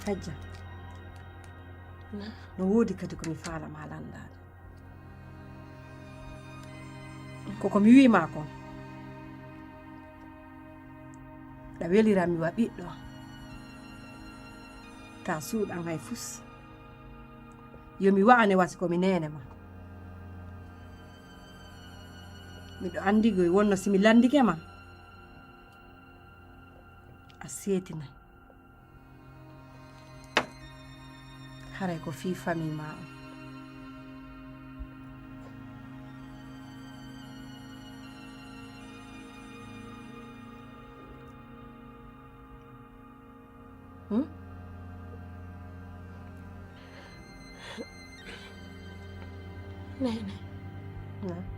hajja no woodi kadi ko mi faalama lanndade koko mi wiima kon ɗa welira mi wa ɓiɗɗo ta suuɗan hay fus yomi wa'ane wasi komi nene ma miɗo andigoy wonno simi landike ma a seetinay haray ko fii famille ma on Nene, نعم